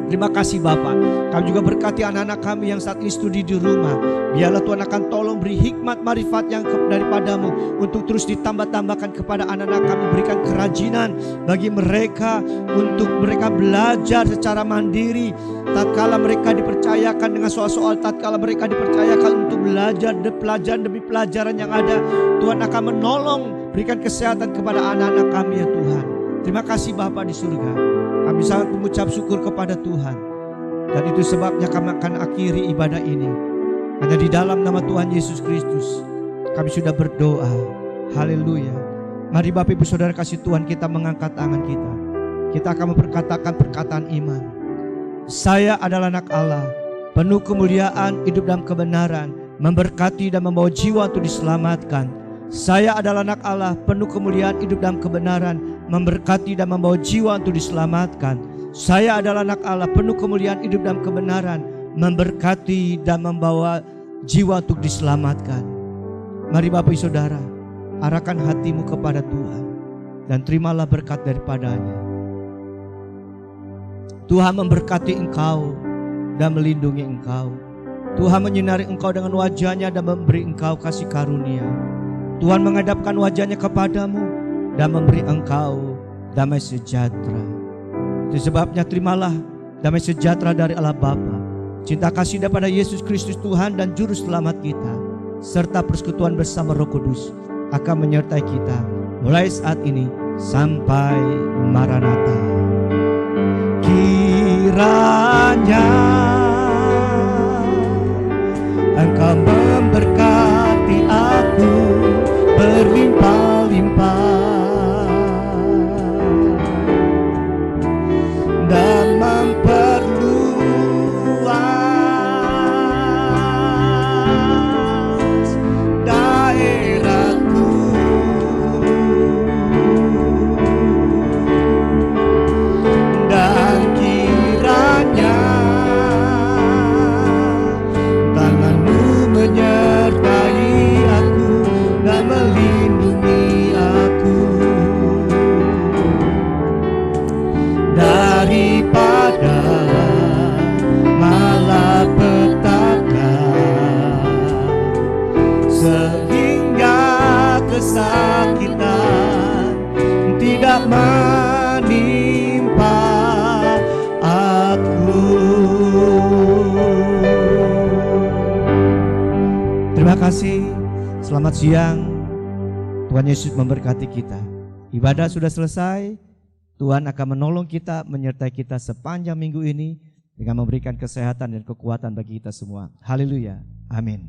Terima kasih Bapa. Kami juga berkati anak-anak kami yang saat ini studi di rumah. Biarlah Tuhan akan tolong beri hikmat marifat yang daripada-Mu untuk terus ditambah-tambahkan kepada anak-anak kami. Berikan kerajinan bagi mereka untuk mereka belajar secara mandiri. Tatkala mereka dipercayakan dengan soal-soal, tatkala mereka dipercayakan untuk belajar pelajaran demi pelajaran yang ada, Tuhan akan menolong. Berikan kesehatan kepada anak-anak kami ya Tuhan. Terima kasih Bapa di surga. Kami sangat mengucap syukur kepada Tuhan. Dan itu sebabnya kami akan akhiri ibadah ini. Hanya di dalam nama Tuhan Yesus Kristus kami sudah berdoa. Haleluya. Mari Bapak Ibu Saudara kasih Tuhan, kita mengangkat tangan kita. Kita akan memperkatakan perkataan iman. Saya adalah anak Allah, penuh kemuliaan, hidup dalam kebenaran, memberkati dan membawa jiwa untuk diselamatkan. Saya adalah anak Allah, penuh kemuliaan, hidup dalam kebenaran, memberkati dan membawa jiwa untuk diselamatkan. Saya adalah anak Allah, penuh kemuliaan, hidup dalam kebenaran, memberkati dan membawa jiwa untuk diselamatkan. Mari Bapak Saudara, arahkan hatimu kepada Tuhan dan terimalah berkat daripadanya. Tuhan memberkati engkau dan melindungi engkau. Tuhan menyinari engkau dengan wajahnya dan memberi engkau kasih karunia. Tuhan menghadapkan wajahnya kepadamu dan memberi engkau damai sejahtera. Itu sebabnya terimalah damai sejahtera dari Allah Bapa, cinta kasih daripada Yesus Kristus Tuhan dan Juru Selamat kita, serta persekutuan bersama Roh Kudus akan menyertai kita mulai saat ini sampai Maranatha. Kiranya kiranya Engkau memberkati aku berlimpah-limpah dan memperluas daerahku. Dan kiranya tangan-Mu menyertai aku dan melindungi aku daripada malapetaka, sehingga kesakitan tidak menimpa aku. Terima kasih. Selamat siang. Tuhan Yesus memberkati kita. Ibadah sudah selesai. Tuhan akan menolong kita, menyertai kita sepanjang minggu ini dengan memberikan kesehatan dan kekuatan bagi kita semua. Haleluya. Amin.